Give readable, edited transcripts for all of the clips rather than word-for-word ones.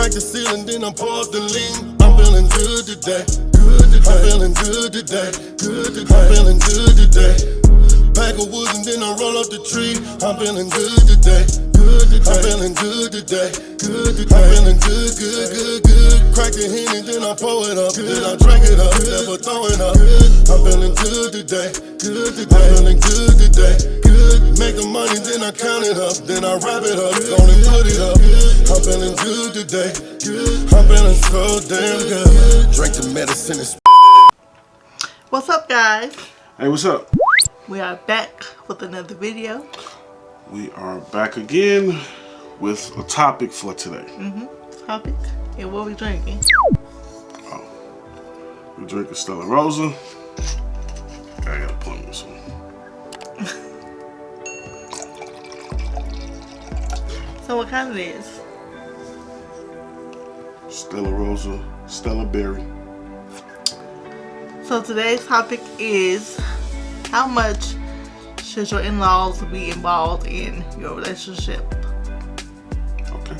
Crack the ceiling, then I pour up the lean. I'm feeling good today. I'm feeling good today. I'm feeling good today. Pack of wood and then I roll up the tree. I'm feeling good today. I'm feeling good today. I'm feeling good. Crack the Henny, then I pour it up. Then I drink it up, never throw it up. I'm feeling good today. I'm feeling good today. Make the money, then I count it up. Then I wrap it up, gonna put it up. I'm feeling good today. I'm feeling so damn good. Drink the medicine. What's up, guys? Hey, what's up? We are back with another video. We are back again with a topic for today. Topic? And what we drinking? Oh, we're drinking Stella Rosa. I gotta point this one. So what kind it is? Stella Rosa, Stella Berry. So today's topic is how much should your in-laws be involved in your relationship? Okay.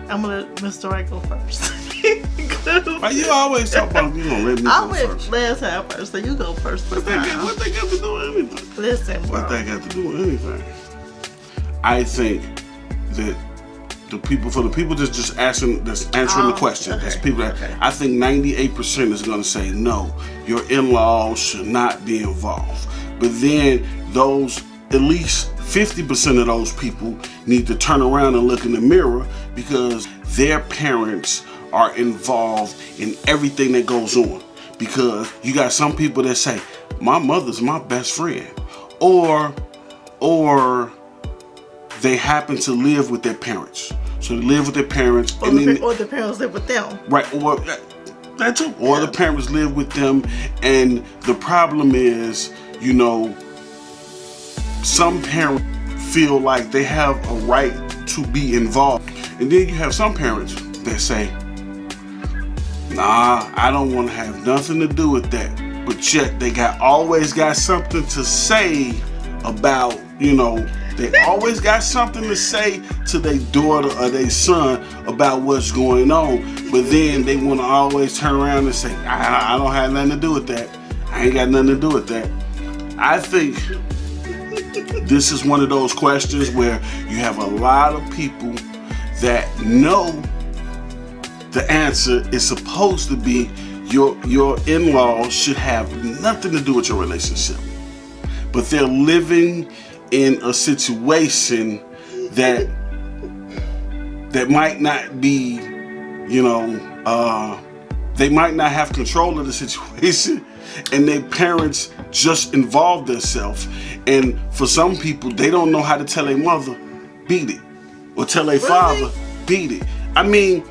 I'm gonna let Mr. Right go first. Why you always talk about you gonna let me I go went first? last time first, so you go first. What they got to do with anything? Listen, bro. What they got to do with anything? I think that the people that's just answering the question, okay, that's people that okay. I think 98% is gonna say no, your in-laws should not be involved. But then those at least 50% of those people need to turn around and look in the mirror because their parents are involved in everything that goes on. Because you got some people that say, my mother's my best friend, or they happen to live with their parents. So they live with their parents, Or the parents live with them. right? Or that too. Or the parents live with them, and the problem is, you know, some parents feel like they have a right to be involved, and then you have some parents that say, nah, I don't want to have nothing to do with that. But yet they always got something to say about, you know, they always got something to say to their daughter or their son about what's going on. But then they want to always turn around and say, I don't have nothing to do with that. I ain't got nothing to do with that. I think this is one of those questions where you have a lot of people that know the answer is supposed to be your in-laws should have nothing to do with your relationship. But they're living in a situation that might not be, you know, they might not have control of the situation, and their parents just involve themselves. And for some people, they don't know how to tell their mother, beat it, or tell their father, beat it. I mean,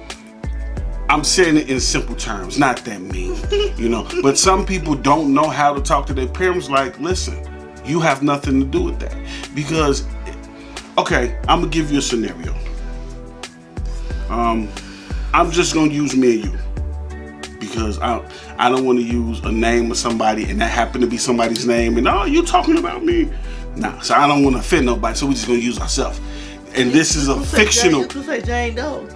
I'm saying it in simple terms, not that mean, you know. But some people don't know how to talk to their parents like, listen, you have nothing to do with that. Because, okay, I'm gonna give you a scenario. I'm just gonna use me and you. Because I don't want to use a name of somebody and that happened to be somebody's name and, oh, you talking about me? Nah, so I don't want to offend nobody, so we're just gonna use ourselves. And this is a fictional. You could say Jane Doe.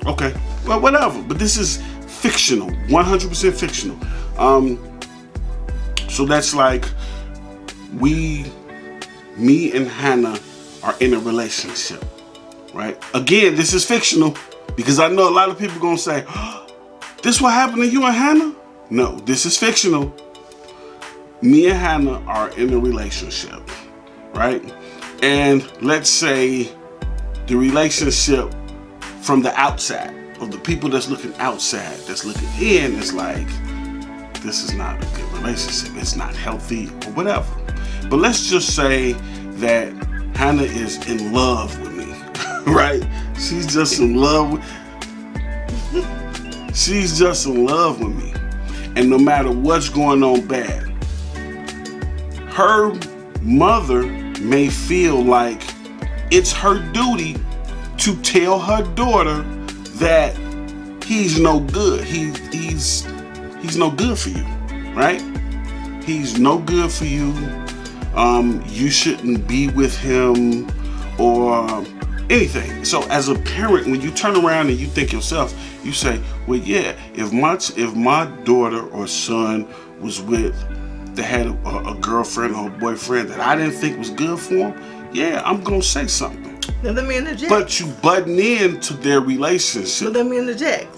Okay, well, whatever. But this is fictional, 100% fictional. So that's like me and Hannah are in a relationship, right? Again, this is fictional because I know a lot of people gonna say, oh, this what happened to you and Hannah? No, this is fictional. Me and Hannah are in a relationship, right? And let's say the relationship from the outside, of the people that's looking outside, that's looking in, is like, this is not a good relationship. It's not healthy or whatever. But let's just say that Hannah is in love with me, right? She's just in love with me. And no matter what's going on bad, her mother may feel like it's her duty to tell her daughter that he's no good. He's no good for you, right? He's no good for you. You shouldn't be with him, or anything. So as a parent, when you turn around and you think yourself, you say, well, yeah, if my daughter or son was with, they had a girlfriend or a boyfriend that I didn't think was good for him, yeah, I'm gonna say something. Now let me interject. But you butting into their relationship. But let me interject.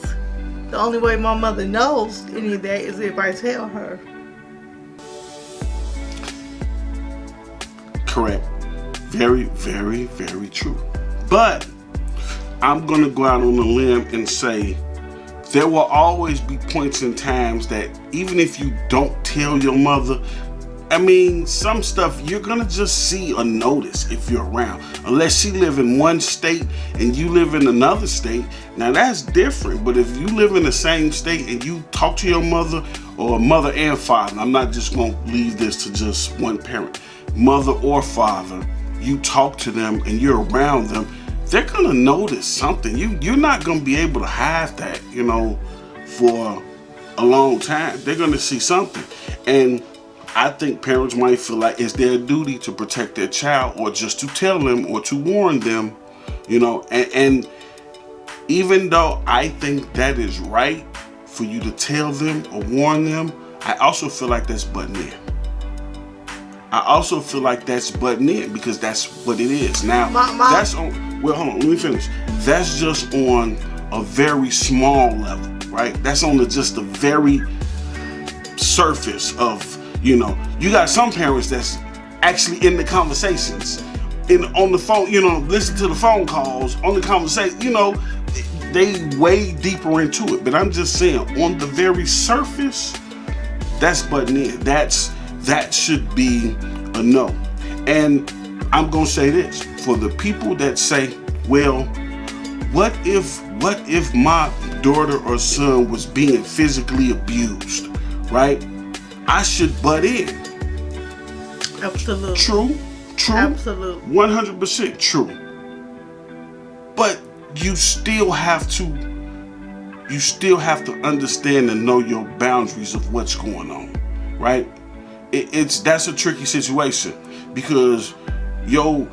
The only way my mother knows any of that is if I tell her. Correct. Very, very, very true. But I'm going to go out on a limb and say there will always be points and times that even if you don't tell your mother, I mean, some stuff you're going to just see or notice if you're around. Unless she live in one state and you live in another state, now that's different. But if you live in the same state and you talk to your mother, or mother and father, I'm not just going to leave this to just one parent, mother or father, you talk to them and you're around them, they're going to notice something. You're not going to be able to hide that, you know, for a long time. They're going to see something. And I think parents might feel like it's their duty to protect their child, or just to tell them or to warn them, you know, and even though I think that is right for you to tell them or warn them, I also feel like that's butting in. I also feel like that's butting in because that's what it is. Now, that's on, well, hold on, let me finish. That's just on a very small level, right? That's on just the very surface of, you know, you got some parents that's actually in the conversations, on the phone, you know, listen to the phone calls, on the conversation, you know, they way deeper into it. But I'm just saying, on the very surface, that's butting in. That should be a no. And I'm gonna say this, for the people that say, well, what if my daughter or son was being physically abused, right? I should butt in. Absolutely. True. Absolutely. 100% true. But you still have to understand and know your boundaries of what's going on, right? That's a tricky situation because your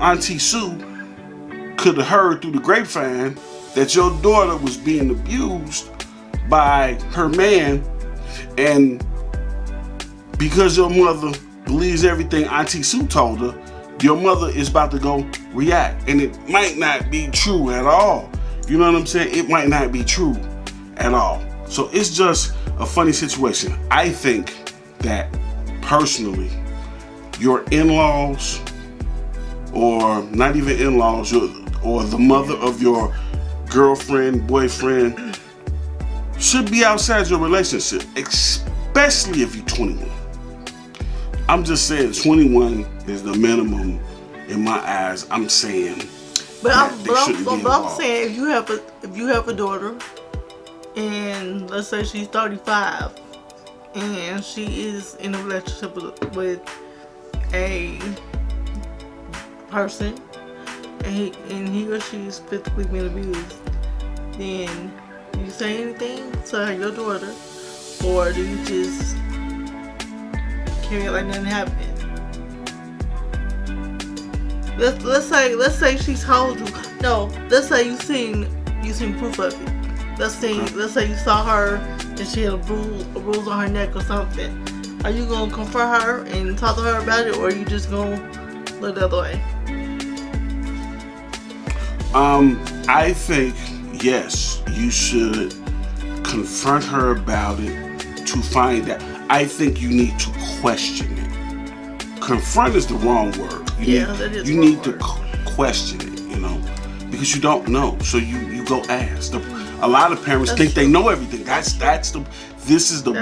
Auntie Sue could have heard through the grapevine that your daughter was being abused by her man, and because your mother believes everything Auntie Sue told her, your mother is about to go react, and it might not be true at all. You know what I'm saying? It might not be true at all. So it's just a funny situation. I think that personally, your in-laws, or not even in-laws, or the mother of your girlfriend, boyfriend, should be outside your relationship, especially if you're 21. I'm just saying 21 is the minimum in my eyes. I'm saying, but I'm saying if you have a daughter, and let's say she's 35, and she is in a relationship with a person, and he or she is physically being abused, then do you say anything to your daughter, or do you just carry it like nothing happened? Let's say she told you. No, let's say you seen proof of it. Let's say you saw her and she had a bruise on her neck or something. Are you gonna confront her and talk to her about it, or are you just gonna look the other way? I think yes, you should confront her about it to find out. I think you need to question it. Confront is the wrong word. You need to question it, you know, because you don't know. So you go ask. A lot of parents think they know everything. This is the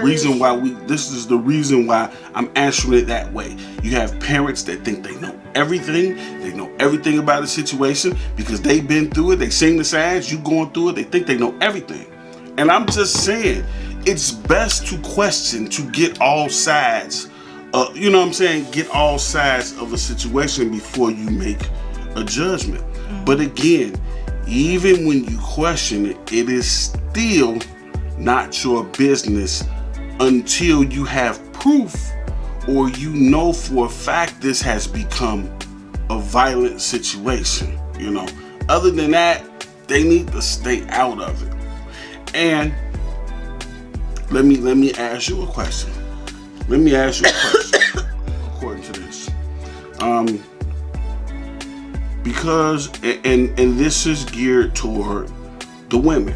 reason why I'm answering it that way. You have parents that think they know everything. They know everything about the situation because they've been through it. They seen the signs. You going through it. They think they know everything. And I'm just saying, it's best to question, to get all sides. You know what I'm saying? Get all sides of a situation before you make a judgment. Mm-hmm. But again, even when you question it, it is still not your business until you have proof, or you know for a fact this has become a violent situation. You know, other than that, they need to stay out of it. And let me ask you a question. According to this, because and this is geared toward the women.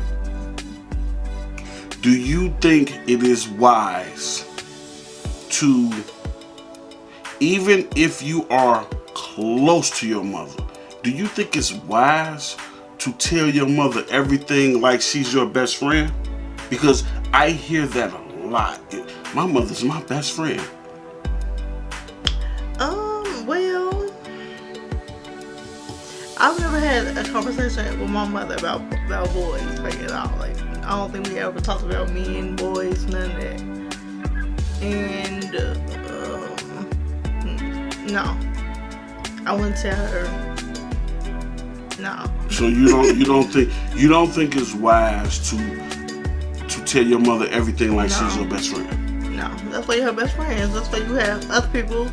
Do you think it is wise to, even if you are close to your mother, do you think it's wise to tell your mother everything like she's your best friend? Because I hear that a lot. My mother's my best friend. Well, I've never had a conversation with my mother about boys, like, at all. Like, I don't think we ever talked about men, boys, none of that. And no, I wouldn't tell her. No. So you don't think it's wise to tell your mother everything like she's your best friend? No, that's why you have best friends. That's why you have other people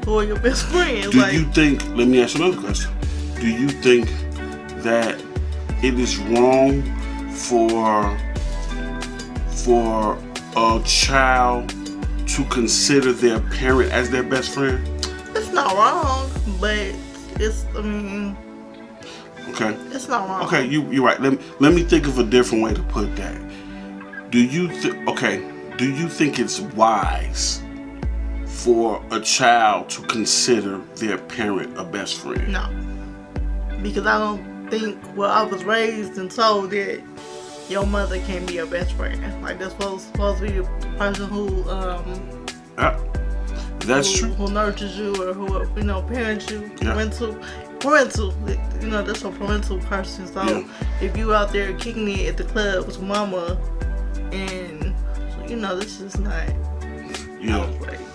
who are your best friends. Do you think? Let me ask you another question. Do you think that it is wrong for a child to consider their parent as their best friend? It's not wrong, but it's, okay. It's not wrong. Okay, you're right. Let me think of a different way to put that. Do you think it's wise for a child to consider their parent a best friend? No. Because I don't think, well, I was raised and told that your mother can be your best friend. Like, that's supposed to be the person who that's true. Who nurtures you, or who, parents you, parental, that's a parental person. So if you out there kicking it at the club with mama, and this is not. Yeah,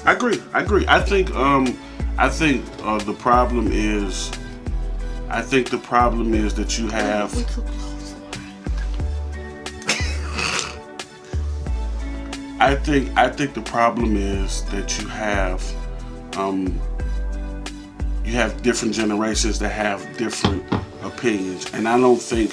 I agree. I think the problem is. I think the problem is that you have. I think the problem is that you have different generations that have different opinions, and I don't think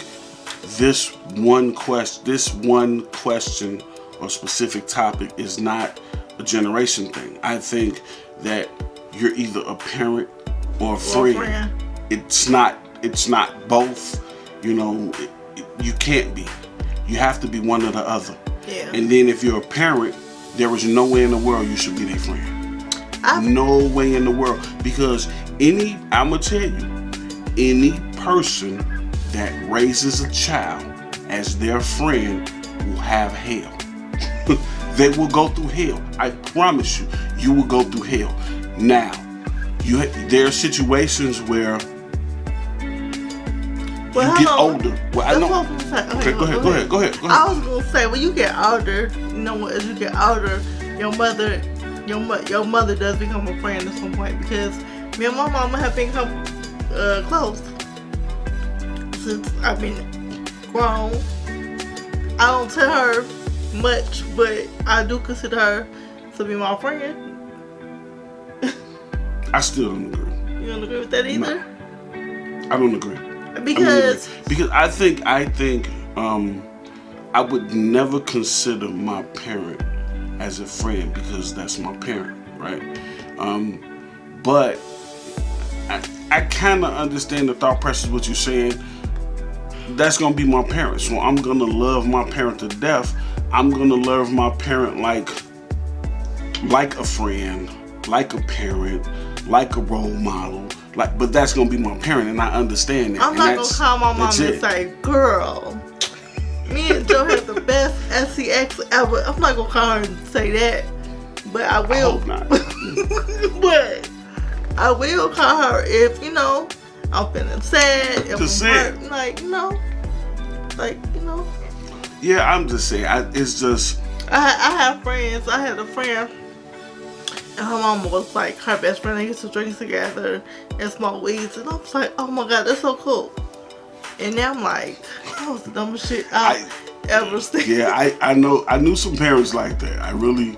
this one question or specific topic is not a generation thing. I think that you're either a parent or a friend. It's not both. You can't be. You have to be one or the other. Yeah. And then if you're a parent, there is no way in the world you should be their friend. No way in the world. Because I'm going to tell you, any person that raises a child as their friend will have hell. They will go through hell. I promise you, you will go through hell. Now, there are situations where you get older. Well, I know. Okay, go ahead. I was gonna say, when you get older, as you get older, your mother does become a friend at some point, because me and my mama have become close since I've been grown. I don't tell her much, but I do consider her to be my friend. I still don't agree. You don't agree with that either? No, I don't agree. Because I think I would never consider my parent as a friend, because that's my parent, right? But I kind of understand the thought process, what you're saying. That's gonna be my parent, so I'm gonna love my parent to death. I'm gonna love my parent like a friend, like a parent, like a role model. But that's gonna be my parent, and I understand that. I'm not gonna call my mom and say, "Girl, me and Joe had the best SCX ever." I'm not gonna call her and say that, but I will. I hope not. But I will call her if I'm feeling sad. If I'm hurt, Yeah, I'm just saying. It's just. I have friends. I had a friend. And her mama was like her best friend. They used to drink together and smoke weeds. And I was like, oh my God, that's so cool. And now I'm like, that was the dumbest shit I've ever seen. Yeah, I knew some parents like that. I knew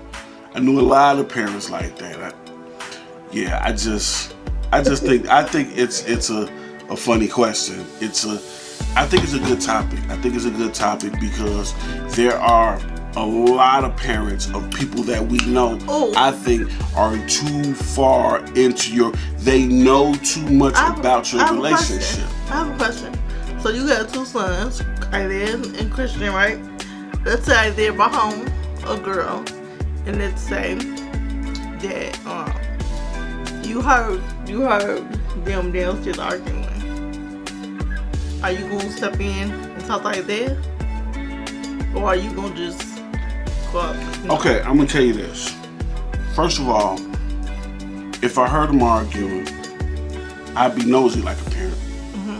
a lot of parents like that. I think it's a a funny question. I think it's a good topic. I think it's a good topic because there are a lot of parents of people that we know, I think, are too far into they know too much about your relationship. I have a question. So you got 2 sons, Isaiah and Christian, right? Let's say Isaiah brought home a girl, and let's say that you heard them downstairs arguing. Are you gonna step in and talk like that, or are you gonna just go up? Okay, I'm gonna tell you this. First of all, if I heard them arguing, I'd be nosy like a parent.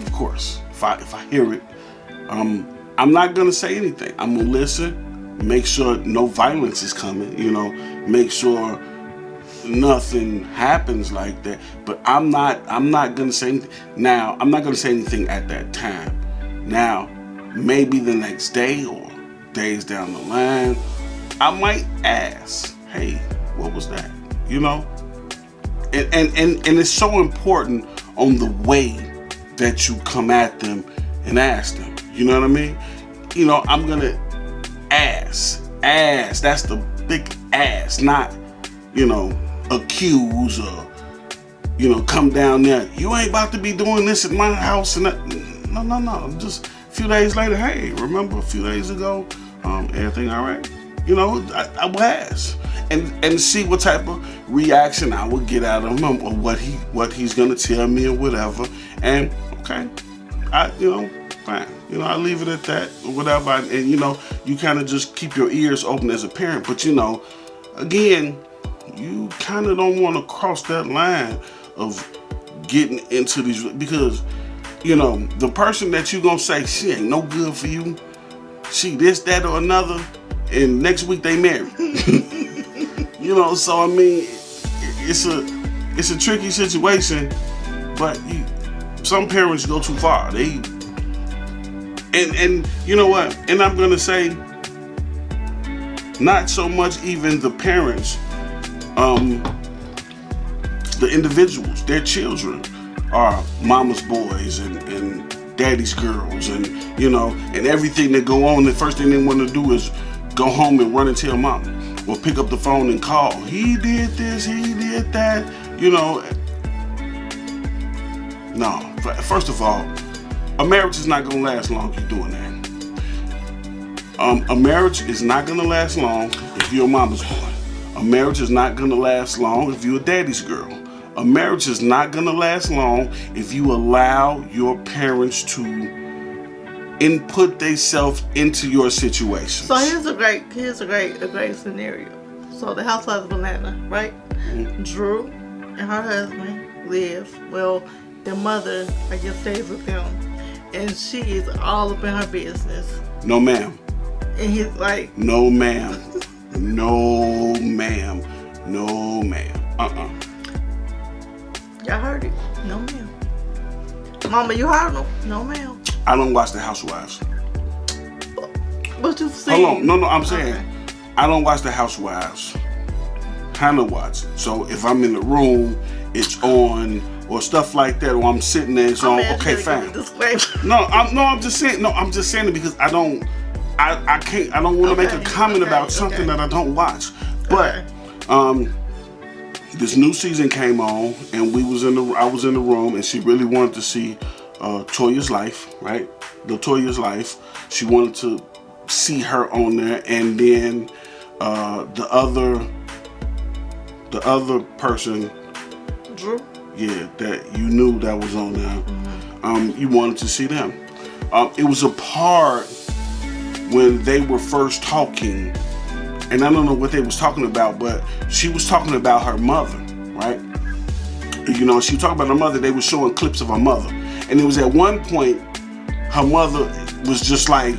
Of course, if I hear it, I'm not gonna say anything. I'm gonna listen, make sure no violence is coming. Make sure nothing happens like that. But I'm not gonna say anything. Now, I'm not gonna say anything at that time. Now, maybe the next day or days down the line, I might ask, hey, what was that? And it's so important on the way that you come at them and ask them. You know what I mean? I'm gonna ask. That's the big ask, not, accuse or, come down there. You ain't about to be doing this at my house and that. No. Just a few days later, hey, remember a few days ago, everything all right? I will ask and see what type of reaction I would get out of him or what he's gonna tell me or whatever. And okay, fine. I leave it at that or whatever. And you kind of just keep your ears open as a parent. But again, you kind of don't want to cross that line of getting into these, because the person that you gonna say she ain't no good for you, she this, that, or another, and next week they married. So I mean, it's a tricky situation, but some parents go too far. And you know what? And I'm gonna say, not so much even the parents, the individuals, their children are mama's boys and daddy's girls, and and everything that go on. The first thing they want to do is go home and run and tell mama, or pick up the phone and call. He did this, he did that. No. First of all, a marriage is not gonna last long if you're doing that. A marriage is not gonna last long if you're a mama's boy. A marriage is not gonna last long if you're a daddy's girl. A marriage is not gonna last long if you allow your parents to input themselves into your situation. So here's a great scenario. So the housewife of Atlanta, right? Mm-hmm. Drew and her husband live. Well, their mother, I guess, stays with them, and she is all up in her business. No, ma'am. And he's like, no, ma'am. No, ma'am. No, ma'am. Y'all heard it. No, ma'am. Mama, you heard them? No, ma'am. I don't watch The Housewives. What you saying? Hold on. No, I'm saying, okay. I don't watch The Housewives. Hannah watch it. So if I'm in the room, it's on, or stuff like that, or I'm sitting there, it's on. Okay, fine. I'm just saying it because I don't want to make a comment about something that I don't watch. But this new season came on, and I was in the room, and she really wanted to see Toya's life, right? LaToya's life. She wanted to see her on there, and then the other person, Drew. Yeah, that you knew that was on there. Mm-hmm. You wanted to see them. It was a part when they were first talking, and I don't know what they was talking about, but she was talking about her mother, right? She was talking about her mother. They were showing clips of her mother, and it was at one point her mother was just like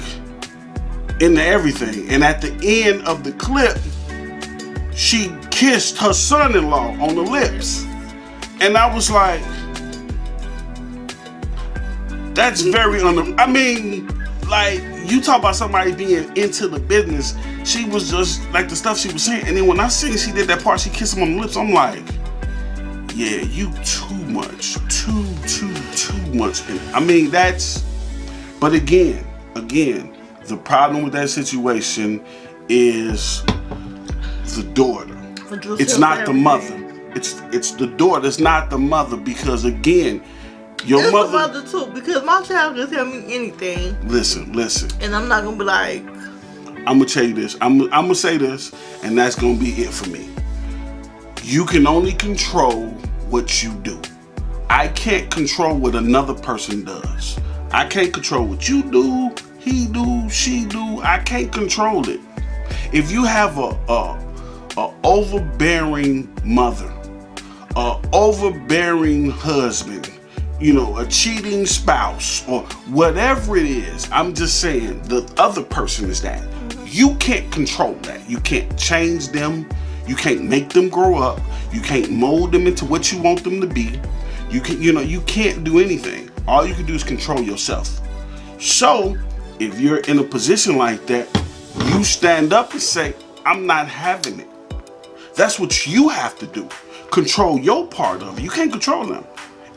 into everything, and at the end of the clip, she kissed her son-in-law on the lips, and I was like, that's very I mean, like, you talk about somebody being into the business. She was just like the stuff she was saying, and then when I seen she did that part, she kissed him on the lips. I'm like, yeah, you too much, too much. And I mean, that's, but again, the problem with that situation is the daughter. It's not the mother. It's the daughter. It's not the mother, because again, your it's mother. the mother too, because my child can tell me anything. Listen. And I'm not gonna be like. I'm gonna tell you this. I'm gonna say this, and that's gonna be it for me. You can only control what you do. I can't control what another person does. I can't control what you do, he do, she do. I can't control it. If you have a overbearing mother, a overbearing husband, you know, a cheating spouse, or whatever it is, I'm just saying the other person is that. You can't control that. You can't change them. You can't make them grow up. You can't mold them into what you want them to be. You can't do anything. All you can do is control yourself. So, if you're in a position like that, you stand up and say, I'm not having it. That's what you have to do. Control your part of it. You can't control them.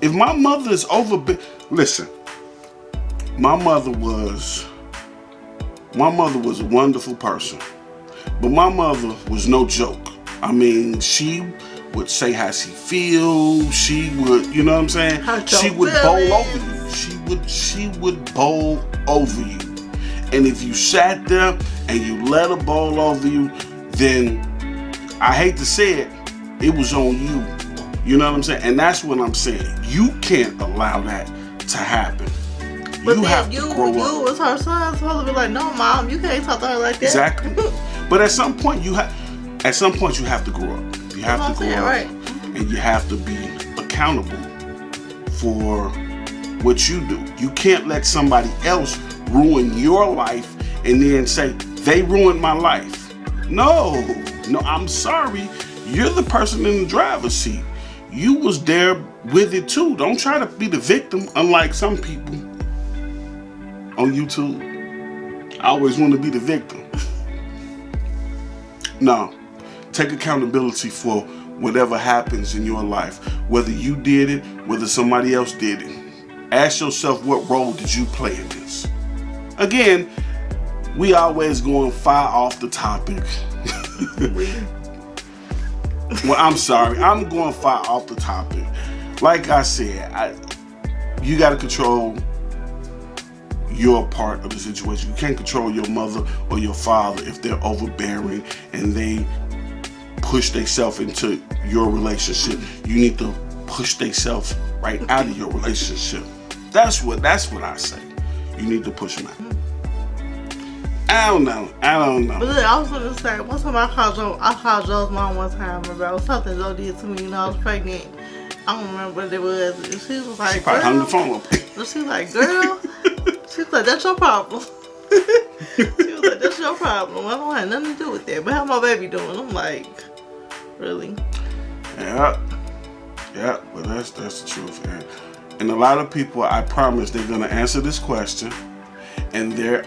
If my mother is listen, my mother was a wonderful person, but my mother was no joke. I mean, she would say how she feels. She would, you know what I'm saying? She would bowl over you. She would bowl over you. And if you sat there and you let her bowl over you, then I hate to say it, it was on you. You know what I'm saying? And that's what I'm saying. You can't allow that to happen. But you have to grow up. You was her son supposed to be like, no, mom, you can't talk to her like that. Exactly. But at some point you have to grow up. You have to grow up, right. And you have to be accountable for what you do. You can't let somebody else ruin your life and then say they ruined my life. No, I'm sorry. You're the person in the driver's seat. You was there with it too. Don't try to be the victim, unlike some people on YouTube. I always want to be the victim. No, take accountability for whatever happens in your life, whether you did it, whether somebody else did it. Ask yourself, what role did you play in this? Again, we always going far off the topic. Well, I'm sorry, I'm going far off the topic. Like I said, you got to control your part of the situation. You can't control your mother or your father if they're overbearing and they push themselves into your relationship. You need to push themselves right out of your relationship. That's what I say. You need to push them out. I don't know. But look, I was gonna say, one time I called Joe's mom one time about something Joe did to me when I was pregnant. I don't remember what it was. And she was like, she probably hung the phone up. She was like, girl. She was like, that's your problem. She was like, that's your problem. I don't have nothing to do with that. But how my baby doing? I'm like, really? Yeah, but that's the truth. And a lot of people, I promise, they're gonna answer this question, and they're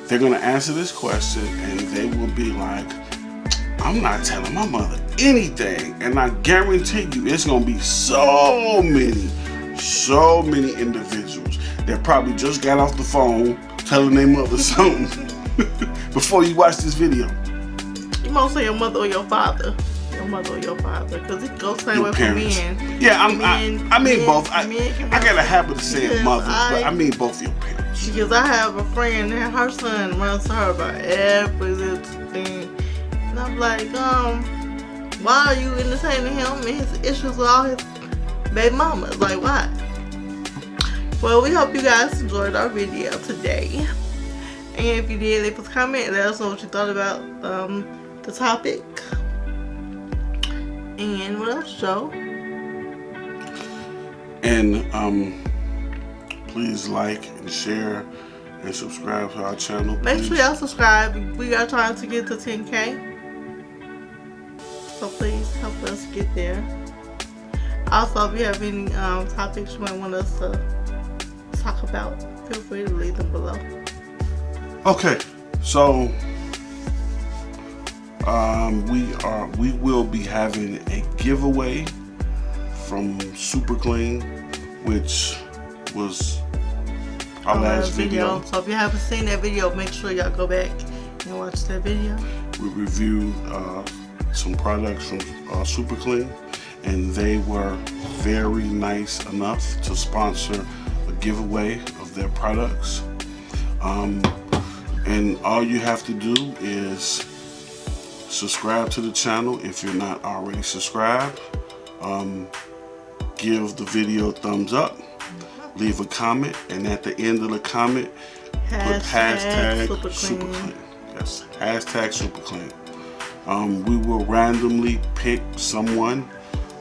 gonna answer this question, and they will be like, I'm not telling my mother anything. And I guarantee you, it's gonna be so many individuals that probably just got off the phone telling their mother something before you watch this video. You might say your mother or your father. Your mother or your father, because it goes the same way for men. Yeah, I mean both. I got a habit of saying mother, but I mean both of your parents. Because I have a friend and her son runs to her about everything. And I'm like, why are you entertaining him and his issues with all his baby mamas? Like, why? Well, we hope you guys enjoyed our video today. And if you did, leave us a comment and let us know what you thought about the topic. And what else, Joe? And please like and share and subscribe to our channel. Make sure y'all subscribe. We are trying to get to 10K. So please help us get there. Also, if you have any topics you might want us to talk about, feel free to leave them below. Okay, so we will be having a giveaway from Super Clean, which was our last video. So if you haven't seen that video, make sure y'all go back and watch that video. We reviewed some products from Super Clean, and they were very nice enough to sponsor a giveaway of their products. And all you have to do is subscribe to the channel if you're not already subscribed. Give the video a thumbs up, leave a comment, and at the end of the comment, put hashtag Super Clean. Yes, hashtag Super Clean. We will randomly pick someone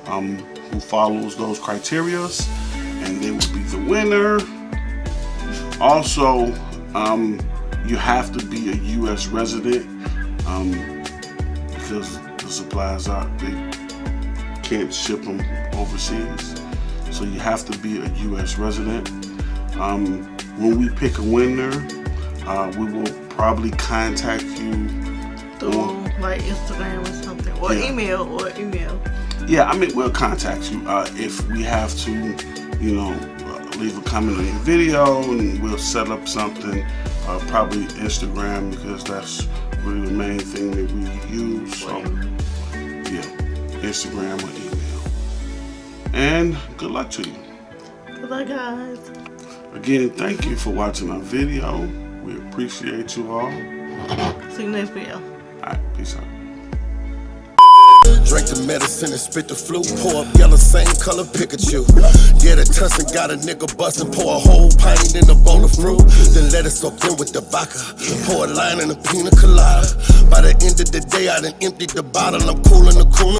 who follows those criterias, and they will be the winner. Also, you have to be a U.S. resident because the supplies they can't ship them overseas. So you have to be a U.S. resident. When we pick a winner, we will probably contact you through like Instagram or something, or email. Yeah, I mean, we'll contact you if we have to, you know, leave a comment on your video, and we'll set up something, probably Instagram, because that's really the main thing that we use. So yeah, Instagram or email. And good luck to you. Good luck, guys. Again, thank you for watching our video. We appreciate you all. See you next video. Alright, peace out. Drink the medicine and spit the flu. Pour up yellow, same color Pikachu. Get a tussin', got a nigga bustin'. Pour a whole pint in a bowl of fruit. Then let it soak in with the vodka. Pour a line in a pina colada. By the end of the day, I done emptied the bottle. I'm coolin' the cooler.